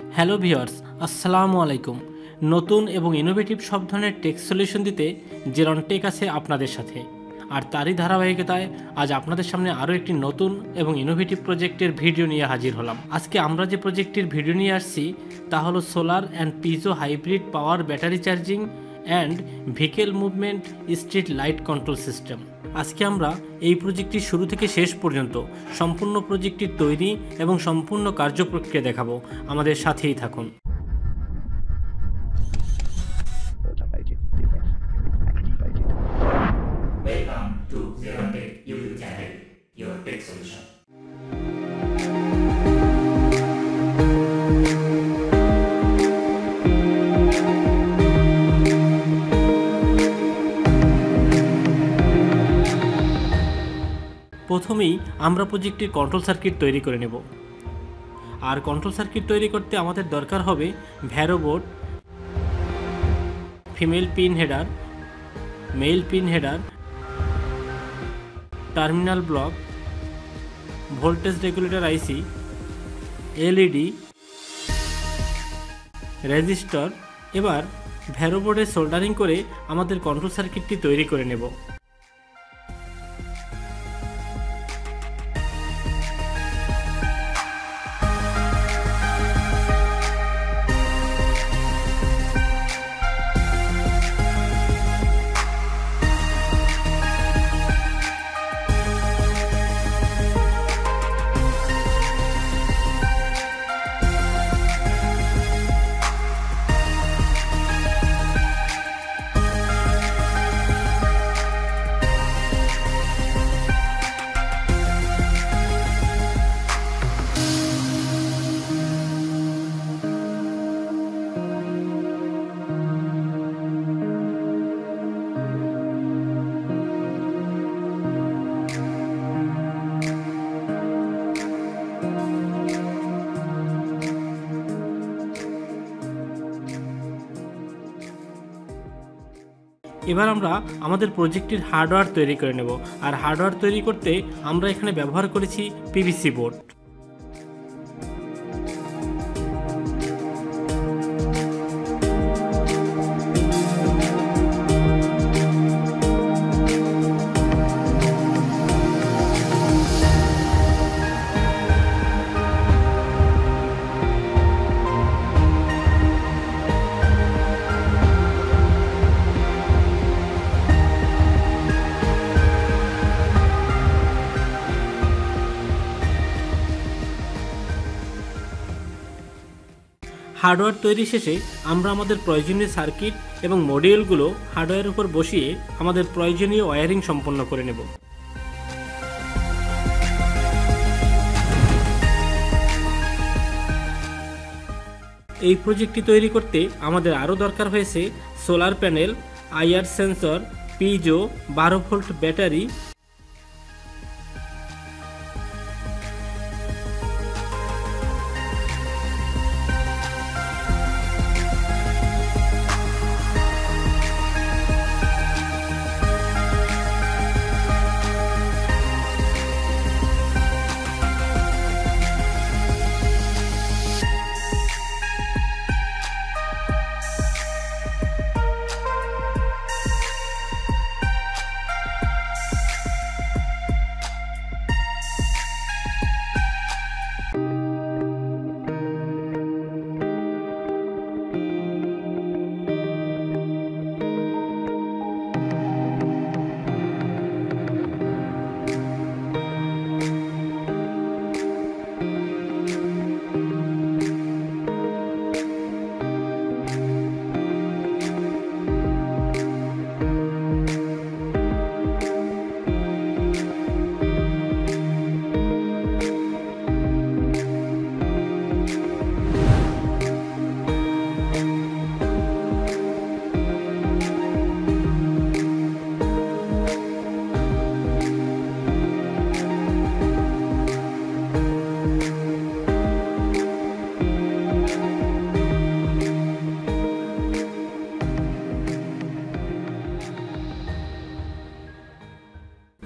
Hello viewers, আসসালামু আলাইকুম। নতুন এবং ইনোভেটিভ সব ধরনের টেক সলিউশন দিতে জেরন টেক আছে আপনাদের সাথে। আর তারই ধারাবাহিকতায় আজ আপনাদের সামনে আরও একটি নতুন এবং ইনোভেটিভ প্রজেক্টের ভিডিও নিয়ে হাজির হলাম। আজকে আমরা যে প্রজেক্টটির ভিডিও নিয়ে আসছি তা হলো solar and পিজো hybrid power battery charging and vehicle movement street light control system. আজকে আমরা এই প্রজেক্টটি শুরু থেকে শেষ পর্যন্ত সম্পূর্ণ প্রজেক্টটির তৈরি এবং সম্পূর্ণ কার্যপ্রক্রিয়া দেখাবো। আমাদের সাথেই থাকুন। Welcome to ZerOne Tech YouTube channel, your tech solution. প্রথমেই আমরা প্রজেক্টটির কন্ট্রোল সার্কিট তৈরি করে নেব। আর কন্ট্রোল সার্কিট তৈরি করতে আমাদের দরকার হবে vero board, female pin header, male pin header, terminal block, voltage regulator IC, LED, resistor. এবার ভ্যারো বোর্ডে সোল্ডারিং করে আমাদের কন্ট্রোল সার্কিটটি তৈরি করে নেব। এবার আমরা আমাদের প্রজেক্টের হার্ডওয়্যার তৈরি করে নেব। আর হার্ডওয়্যার তৈরি করতে আমরা এখানে ব্যবহার করেছি পিভিসি বোর্ড। হার্ডওয়্যার তৈরি শেষে আমরা আমাদের প্রয়োজনীয় সার্কিট এবং মডিউলগুলো হার্ডওয়্যারের উপর বসিয়ে আমাদের প্রয়োজনীয় ওয়্যারিং সম্পন্ন করে নেব। এই প্রজেক্টটি তৈরি করতে আমাদের আরও দরকার হয়েছে solar panel, IR sensor, পিজো, 12 volt battery,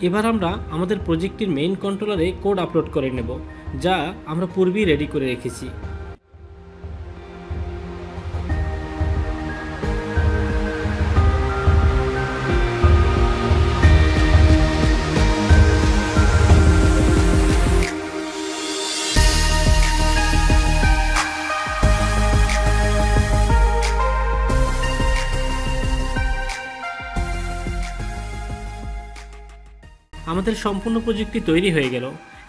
এবার আমরা আমাদের প্রজেক্টের মেইন কন্ট্রোলারে কোড আপলোড করে নেব, যা আমরা পূর্বেই রেডি করে রেখেছি। আমাদের সম্পূর্ণ প্রজেক্টটি তৈরি হয়ে গেল।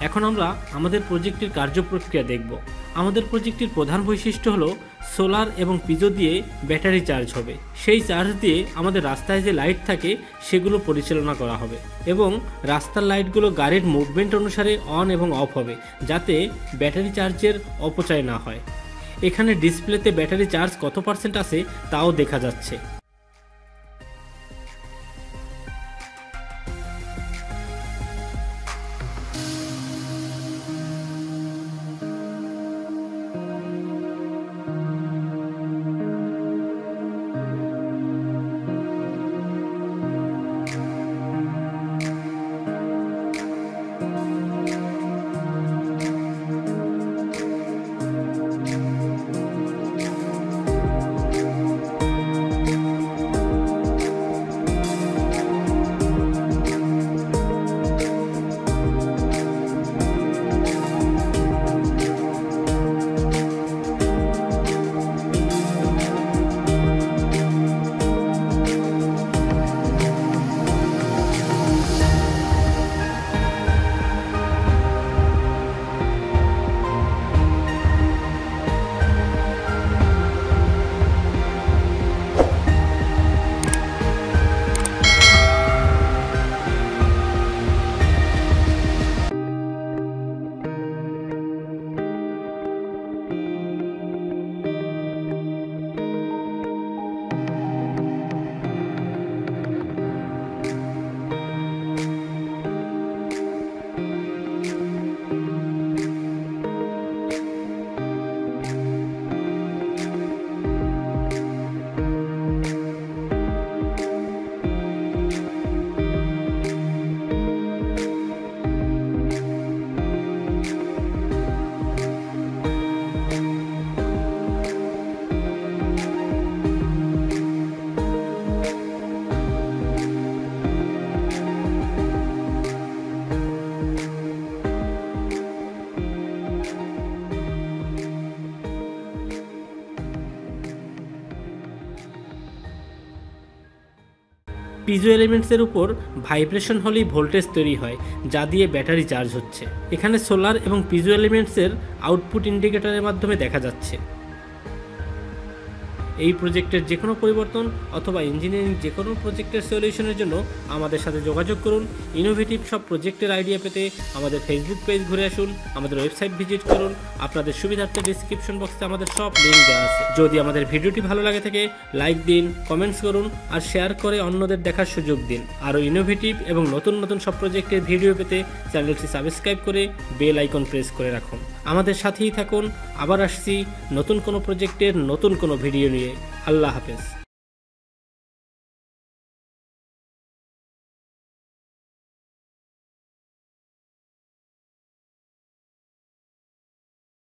এখন আমরা আমাদের প্রজেক্টের কার্যপ্রক্রিয়া দেখব। আমাদের প্রজেক্টটির প্রধান বৈশিষ্ট্য হলো সোলার এবং পিজো দিয়ে ব্যাটারি চার্জ হবে। সেই চার্জ দিয়ে আমাদের রাস্তায় যে লাইট থাকে সেগুলো পরিচালনা করা হবে এবং রাস্তার লাইটগুলো গাড়ির মুভমেন্ট অনুসারে অন এবং অফ হবে, যাতে ব্যাটারি চার্জের অপচয় না হয়। এখানে ডিসপ্লেতে ব্যাটারি চার্জ কত পার্সেন্ট আছে তাও দেখা যাচ্ছে। পিজো এলিমেন্টসের উপর ভাইব্রেশন হলেই ভোল্টেজ তৈরি হয়, যা দিয়ে ব্যাটারি চার্জ হচ্ছে। এখানে সোলার এবং পিজো এলিমেন্টসের আউটপুট ইন্ডিকেটরের মাধ্যমে দেখা যাচ্ছে। এই প্রজেক্টের যে কোনো পরিবর্তন অথবা ইঞ্জিনিয়ারিং যে কোনো প্রজেক্টের সলিউশনের জন্য আমাদের সাথে যোগাযোগ করুন। ইনোভেটিভ সব প্রজেক্টের আইডিয়া পেতে আমাদের ফেসবুক পেজ ঘুরে আসুন, আমাদের ওয়েবসাইট ভিজিট করুন। আপনাদের সুবিধার্থে ডিসক্রিপশন বক্সে আমাদের সব লিঙ্ক দেওয়া আছে। যদি আমাদের ভিডিওটি ভালো লাগে থাকে লাইক দিন, কমেন্টস করুন আর শেয়ার করে অন্যদের দেখার সুযোগ দিন। আরও ইনোভেটিভ এবং নতুন নতুন সব প্রজেক্টের ভিডিও পেতে চ্যানেলটি সাবস্ক্রাইব করে বেল আইকন প্রেস করে রাখুন। আমাদের সাথেই থাকুন। আবার আসছি নতুন কোনো প্রজেক্টের নতুন কোনো ভিডিও নিয়ে। আল্লাহ হাফেজ।